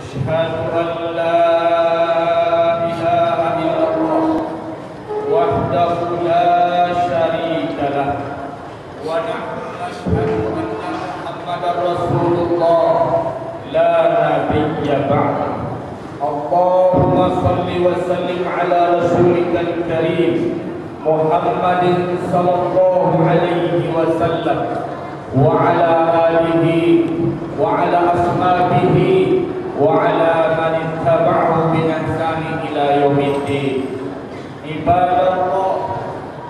أشهد أن لا إله إلا الله وحده لا شريك له ونشهد أن محمدا رسول الله لا نبي بعده. اللهم صل وسلم على رسولك الكريم محمد صلى الله عليه وسلم وعلى آله وعلى أصحابه وعلى من اتبعه بإحسان إلى يوم الدين. عباد الله،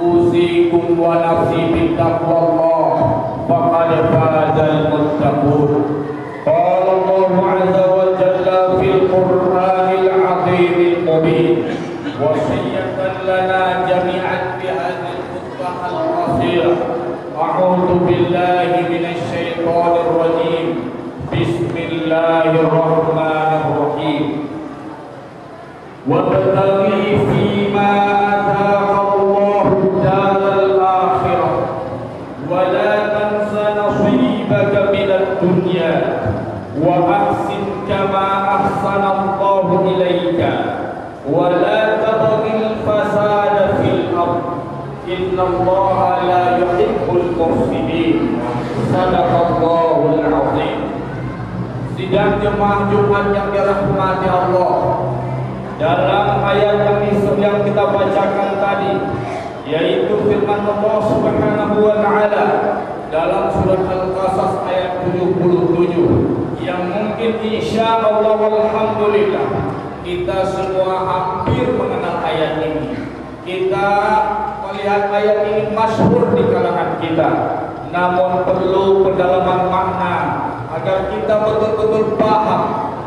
أوصيكم ونفسي بتقوى الله فقد فاز المتقون. قال الله عز وجل في القرآن العظيم المبين وصية لنا جميعا بهذه الخطبة القصيرة. أعوذ بالله من الشيطان الرجيم. بسم الله الرحمن الرحيم. وابتغي فيما آتاك الله الدار الآخرة ولا تنس نصيبك من الدنيا وأحسن كما أحسن الله إليك ولا تبغ الفساد في الأرض إن الله لا يحب المفسدين. صدق الله العظيم. Sidang jemaah Jumat yang dirahmati Allah, dalam ayat yang kita bacakan tadi, yaitu firman Allah Subhanahu wa Ta'ala dalam surat Al-Qasas ayat 77, yang mungkin insya Allah walhamdulillah kita semua hampir mengenal ayat ini. Kita melihat ayat ini masyhur di kalangan kita, namun perlu pendalaman makna agar kita betul-betul paham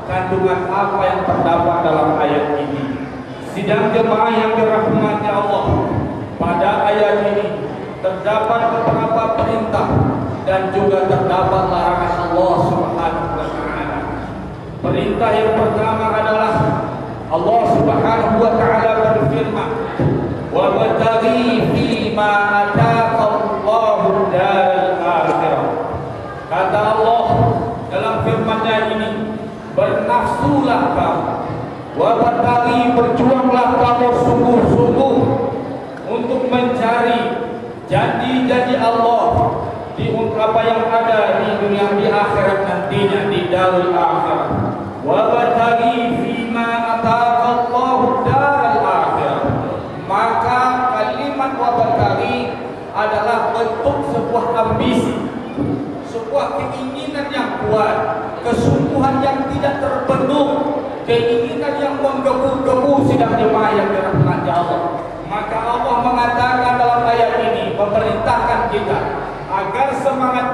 kandungan apa yang terdapat dalam ayat ini. Sidang jemaah yang dirahmati Allah, pada ayat ini terdapat beberapa perintah dan juga terdapat larangan Allah Subhanahu wa Ta'ala. Perintah yang pertama adalah Allah Subhanahu wa Ta'ala berfirman, "Wabtaghi fima ataka Allahu daral akhirah." Kata Allah dalam firman-Nya ini, bernafsulah kamu, wabtaghi, berjuanglah kamu sungguh-sungguh untuk mencari janji-janji Allah di apa yang ada di dunia, di akhirat nantinya, di darul akhirah. Wabtaghi fima ataka Allahu daral akhirah. Maka kalimat wabtaghi adalah bentuk sebuah ambisi, sebuah keinginan yang kuat, kesungguhan yang tidak terbendung, keinginan yang menggebu-gebu. Sidang jemaah yang dirahmati Allah, maka Allah mengatakan dalam ayat ini, memerintahkan kita agar semangat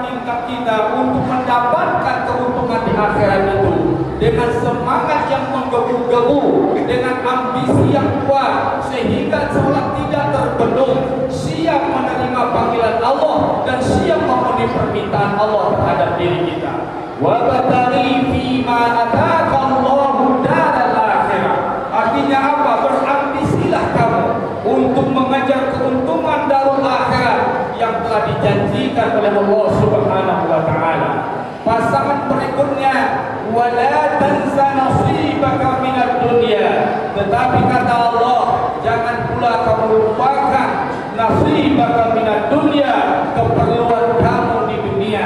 kita untuk mendapatkan keuntungan di akhirat itu dengan semangat yang menggebu-gebu, dengan ambisi yang kuat, sehingga seolah tidak terbendung, siap menerima panggilan Allah dan siap memenuhi permintaan Allah terhadap diri kita. Wabtaghi fima ataka Allahu daral akhirah. Artinya apa? Berambisilah kamu untuk mengejar keuntungan darul akhirat yang telah dijanjikan oleh Allah Subhanahu wa Ta'ala. Pasangan berikutnya, wala tansa nasibaka minad dunya. Tetapi kata Allah, jangan pula kamu lupakan nasibaka minad dunya, keperluan kamu di dunia.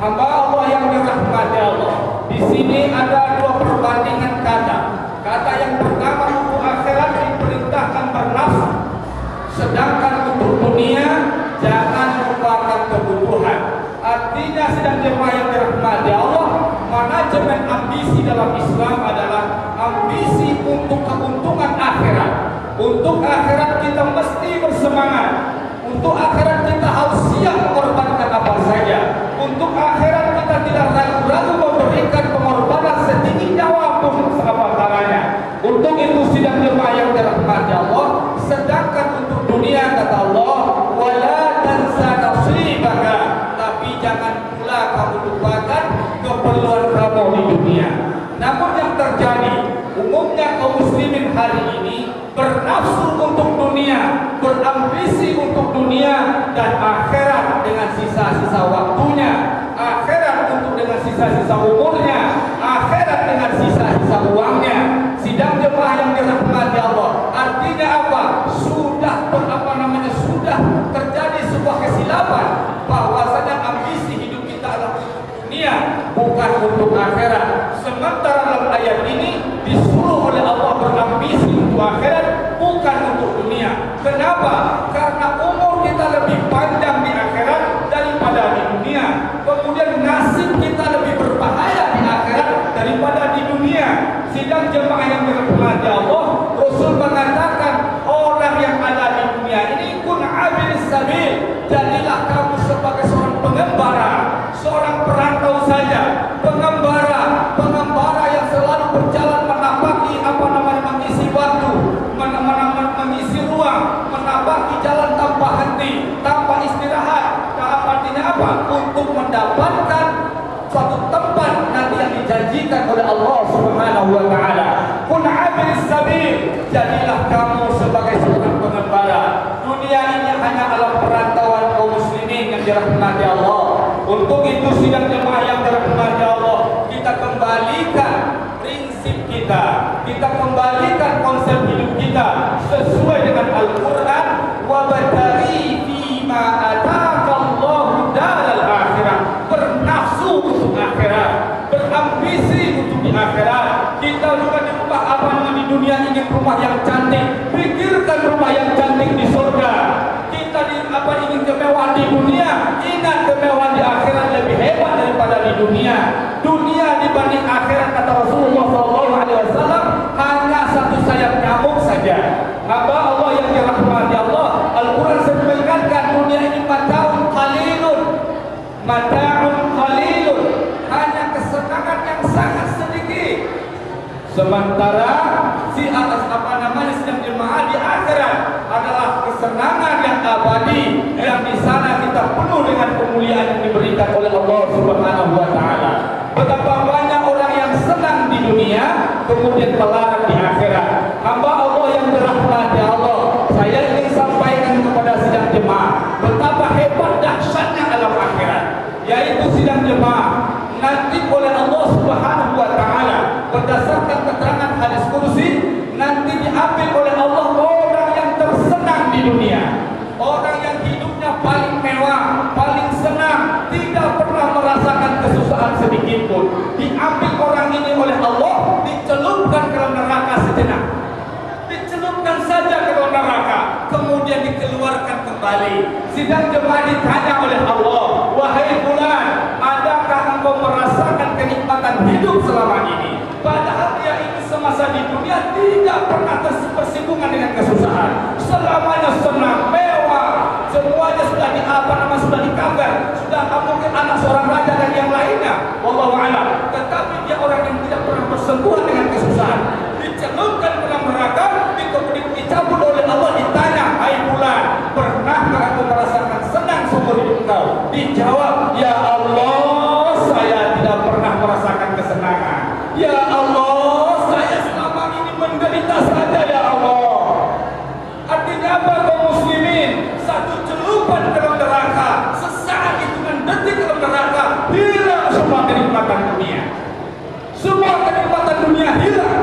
Hamba Allah yang dirahmati Allah, di sini ada dua perbandingan kata. Kata yang pertama, untuk akhirat diperintahkan bernafsu, sedangkan untuk dunia jangan lupakan kebutuhan. Artinya, sedang jemaah yang dirahmati Allah, manajemen ambisi dalam Islam adalah ambisi untuk keuntungan akhirat. Untuk akhirat kita mesti bersemangat. Untuk akhirat kita harus siap mengorbankan apa saja. Untuk akhirat kita tidak ragu-ragu memberikan pengorbanan setinggi nyawa pun seapatannya. Untuk itu sidang jemaah yang dirahmati Allah, sedangkan untuk dunia kata Allah, wala tansa nasibaka, tapi jangan pula kamu lupakan keperluan kamu di dunia. Namun yang terjadi, umumnya kaum muslimin hari ini bernafsu untuk dunia, berambisi untuk dunia dan akhirat dengan sisa-sisa waktunya, akhirat untuk dengan sisa-sisa umurnya, akhirat dengan sisa-sisa ayat ini disuruh oleh Allah berambisi untuk akhirat, bukan untuk dunia. Kenapa? Karena umur kita lebih panjang di akhirat daripada di dunia. Kemudian nasib kita lebih berbahaya di akhirat daripada di dunia. Sidang jemaah yang dirahmati Allah, Rasul mengatakan orang yang ada di dunia ini kun abil sabil, jadilah kamu sebagai seorang pengembara, seorang perantau saja, pengembara yang selalu berjalan menapaki mengisi waktu, mengisi ruang, menapaki jalan tanpa henti, tanpa istirahat. Artinya apa? Untuk mendapatkan suatu tempat nanti yang dijanjikan oleh Allah Subhanahu wa taala. Kun abil sabil, jadilah kamu sebagai seorang pengembara. Dunia ini hanya alam perantauan kaum muslimin yang dirahmati Allah. Untuk itu sidang jemaah yang dirahmati Allah, kita kembalikan prinsip kita kembalikan konsep hidup kita sesuai dengan Al-Quran. Wabtaghi fima ataka Allahu daral akhirah, bernafsu untuk akhirat, berambisi untuk di akhirat. Kita juga di rumah di dunia ingin rumah yang cantik, pikirkan rumah yang cantik di surga. Kita ingin kemewahan di dunia, ingat kemewahan di akhirat lebih hebat daripada di dunia. Dunia dibanding akhirat, kata Rasulullah SAW, hanya satu sayap nyamuk saja. Hamba Allah yang dirahmati Allah, Al-Quran mengingatkan dunia ini mata'un qalilun, hanya kesenangan yang sangat sedikit. Sementara sidang jemaah di akhirat adalah kesenangan yang abadi, yang di sana kita penuh dengan kemuliaan yang diberikan oleh Allah Subhanahu wa taala. Betapa banyak orang yang senang di dunia kemudian melarat di akhirat. Hamba Allah yang dirahmati Allah, saya ingin sampaikan kepada sidang jemaah betapa hebat dahsyatnya alam akhirat, yaitu sidang jemaah nanti oleh Allah Subhanahu wa taala berdasarkan keterangan hadis kursi, nanti diambil oleh Allah orang yang tersenang di dunia, orang yang hidupnya paling mewah, paling senang, tidak pernah merasakan kesusahan sedikit pun. Diambil orang ini oleh Allah, dicelupkan ke dalam neraka sejenak, dicelupkan saja ke dalam neraka, kemudian dikeluarkan kembali. Sidang jemaah ditanya oleh Allah, wahai fulan, adakah engkau merasakan kenikmatan hidup selama ini? Padahal dia ini semasa di dunia tidak pernah bersinggungan dengan kesusahan, selamanya senang, mewah, semuanya sudah sudah dikabar, sudah mungkin anak seorang raja dan yang lainnya, wallahu a'lam. Tetapi dia orang yang tidak pernah bersentuhan dengan kesusahan, dicelupkan ke dalam neraka, dicabut oleh Allah, ditanya, hai fulan, pernahkah aku merasakan senang seumur hidup kau? Dijawab, ya Allah, saya tidak pernah merasakan kesenangan. Ya Allah, saya selama ini menderita saja, ya Allah. Artinya apa kaum muslimin? Satu celupan ke dalam neraka, sesaat hitungan detik ke dalam neraka, hilang semua kenikmatan dunia. Semua kenikmatan dunia hilang.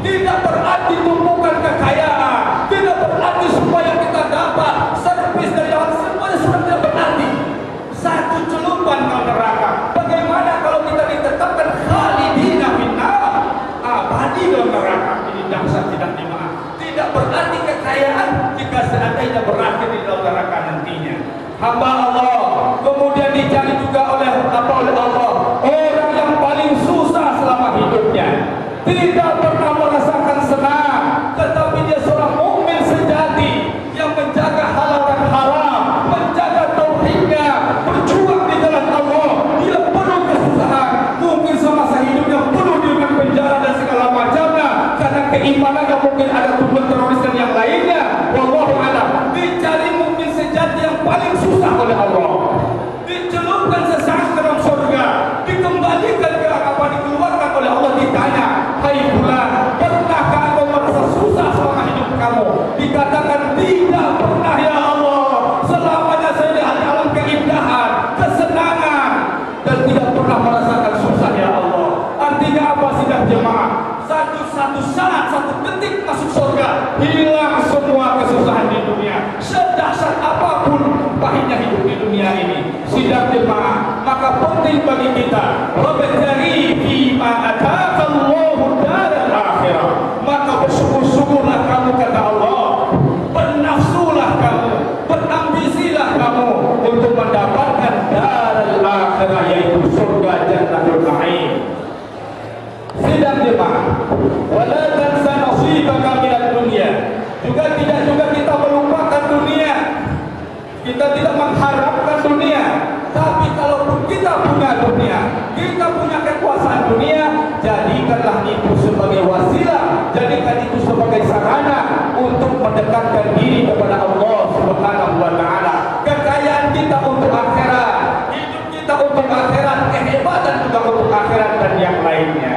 Tidak berarti tumpukan kekayaan, tidak berarti semua yang kita dapat, servis dari Allah, semuanya sudah tidak berarti. Satu celupan ke neraka. Bagaimana kalau kita ditetapkan khalidina finnar, abadi dalam neraka? Ini dahsyat sidang jemaah. Tidak berarti kekayaan jika seandainya berakhir di dalam neraka nantinya. Hamba Allah kemudian dicari juga oleh Allah orang yang paling susah selama hidupnya, tidak pernah merasakan senang, tetapi dia seorang mukmin sejati yang menjaga halal dan haram, menjaga tauhidnya, berjuang di jalan Allah. Dia penuh kesusahan, mungkin semasa hidupnya penuh dengan penjara dan segala macamnya karena keimanannya mungkin ada tuduhan teroris dan yang lainnya. Wallahu a'lam. Dicari mukmin sejati yang paling susah oleh Allah, dicelupkan sesaat ke dalam surga, dikembalikan ke dikeluarkan oleh Allah, ditanya, hai fulan, pernahkah engkau merasa susah selama hidup kamu? Dikatakan tidak pernah, ya Allah, selamanya saya di alam keindahan, kesenangan, dan tidak pernah merasakan susah, ya Allah. Artinya apa sidang jemaah? Satu saat, satu detik masuk surga, hilang semua kesusahan di dunia. Sedahsyat apapun pahitnya hidup di dunia ini, sidang jemaah, maka penting bagi kita wabtaghi fima ataka Allahu sidang jemaah. Wala tansa nasibaka minad dunya. Juga tidak juga kita melupakan dunia. Kita tidak mengharapkan dunia. Tapi kalaupun kita punya dunia, kita punya kekuasaan dunia, jadikanlah itu sebagai wasilah, jadikan itu sebagai sarana untuk mendekatkan diri kepada Allah Subhanahu wa taala. Kekayaan kita untuk akhirat, hidup kita untuk akhirat, kehebatan juga untuk akhirat dan yang lainnya.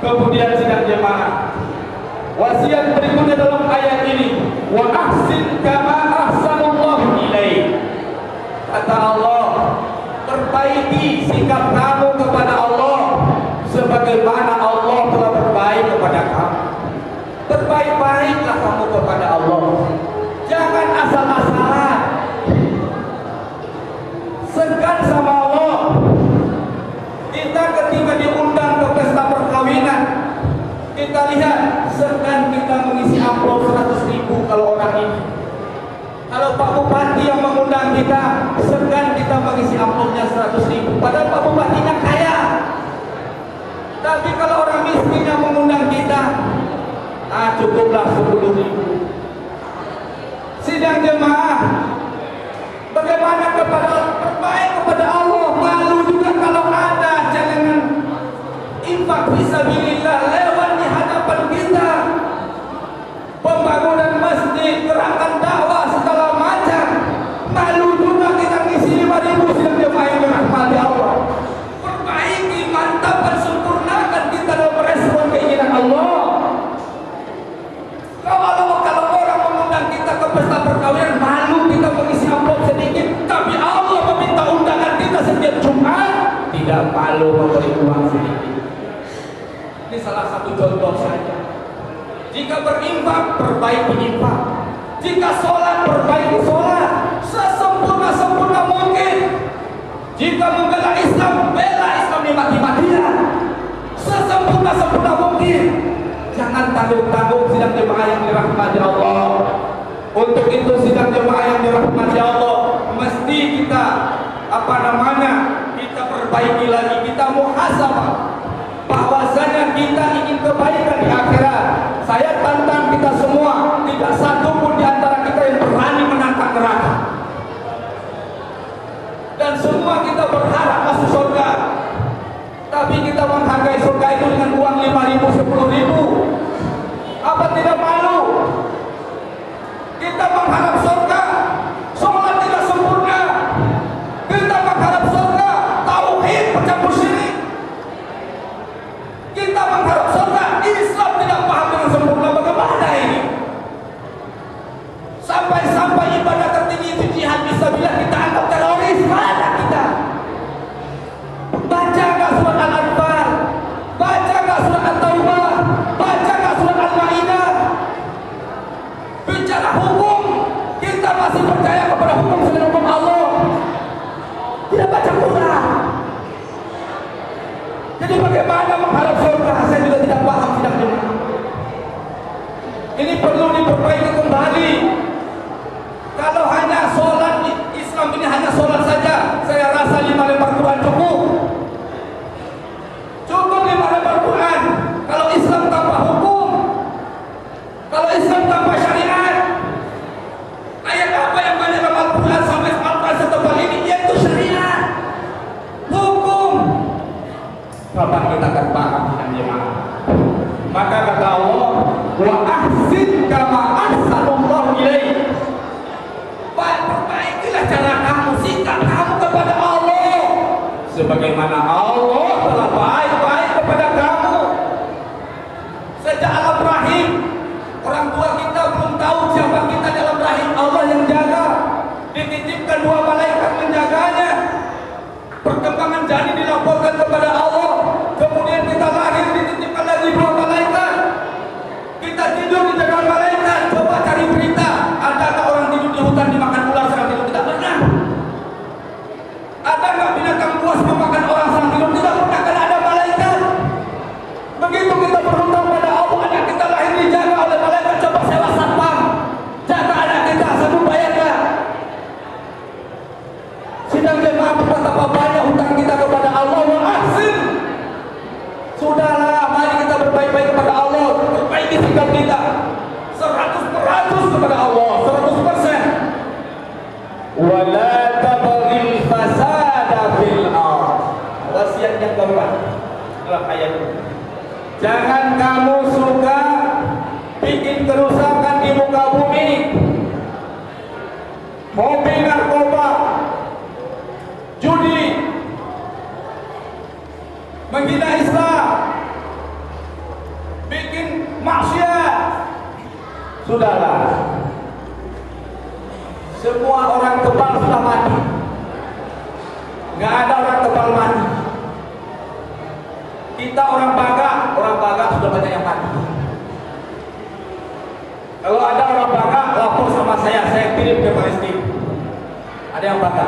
Kemudian sidang jemaah, wasiat berikutnya dalam ayat ini, wa ahsin kama ahsanallahu ilaik. Kata Allah, perbaiki sikap kamu kepada Allah sebagaimana Allah telah berbaik kepada kamu. Berbaik-baiklah kamu kepada Allah. Jangan asal-asalan. Segan sama Allah. Kita ketika diundang ke pesta perkawinan, kita lihat segan kita mengisi amplop 100.000 kalau orang ini. Kalau Pak Bupati yang mengundang kita, segan kita mengisi amplopnya 100.000. Padahal Pak Bupatinya kaya. Tapi kalau orang miskin yang mengundang kita, cukuplah 10.000. Sidang jemaah, bagaimana berbaik kepada Allah, malu juga kalau ada jangan infak fisabilillah lewat di hadapan kita. Pembangunan masjid, gerakan dakwah segala macam, malu juga kita ngisi 5.000. Sidang jemaah yang dirahmati Allah, perbaiki, mantapkan, sempurnakan kita dalam merespon keinginan Allah. Kalau orang mengundang kita ke pesta perkawinan, malu kita mengisi amplop sedikit, tapi Allah meminta undangan kita setiap Jumat, tidak malu memberi uang sedikit. Ini salah satu contoh saja. Jika berinfak, perbaiki infak. Jika sholat, perbaiki sholat sesempurna mungkin. Jika membela Islam, bela Islam di mati-matian sesempurna mungkin. Jangan tanggung-tanggung sidang jemaah yang dirahmati Allah. Untuk itu sidang jemaah yang dirahmati Allah, mesti kita kita perbaiki lagi, kita muhasabah bahwasanya kita ingin kebaikan di akhirat. Saya tantang kita semua, tidak satu pun di antara kita yang berani menantang neraka. Dan semua kita berharap masuk surga. Tapi kita menghargai surga itu dengan uang 5.000, 10.000. Apa tidak malu? Kita mengharap surga, sholat tidak sempurna. Kita mengharap surga, tauhid bercampur syirik. Kita mengharap surga, Islam tidak paham dengan sempurna. Bagaimana ini? Sampai ibadah tertinggi itu jihad fisabilillah kita anggap teroris. Mana kita? Baca gak surat Al-Anfal? Baca gak surat At-Taubah? Baca gak surat Al-Ma'idah? Bicara hukum, kita masih percaya kepada hukum selain hukum Allah. Tidak baca Quran. Jadi bagaimana mengharap surga? Saya juga tidak paham sidang jemaah. Ini perlu diperbaiki kembali. Kalau hanya sholat, Islam ini hanya sholat saja, saya rasa 5 lembar Quran cukup. Cukup 5 lembar Quran. Kalau Islam tanpa hukum, kalau Islam tanpa syariat, ayat apa yang banyak dalam Al-Quran sampai Al-Quran setebal ini, yaitu syariat, hukum. Bapak kita akan paham sidang jemaah. Maka kata Allah, wa ahsin kama ahsanallahu ilaik. Perbaikilah cara kamu, sikap kamu kepada Allah sebagaimana Allah telah baik kepada kamu. Sejak alam rahim, orang tua kita belum tahu siapa kita dalam rahim, Allah yang jaga. Dititipkan 2 malaikat menjaganya. Perkembangan janin dilaporkan kepada Allah. Kemudian kita lahir, dititipkan lagi 2 malaikat. Kita tidur dijaga malaikat. Coba cari berita, adakah orang tidur di hutan dimakan ular sedang tidur? Tidak pernah. Ada nggak binatang buas memakan orang sedang tidur? kepada Allah, perbaiki sikap kita 100% kepada Allah, 100%. Wala tabghil fasada fil ardh. Wasiat yang keempat dalam ayat ini. Jangan kamu suka bikin kerusakan di muka bumi. Hobi narkoba, judi, menghina Islam, bikin maksiat. Sudahlah, semua orang kebal sudah mati. Nggak ada orang kebal mati. Kita orang baga sudah banyak yang mati. Kalau ada orang baga, lapor sama saya kirim ke Palestina. Ada yang baga.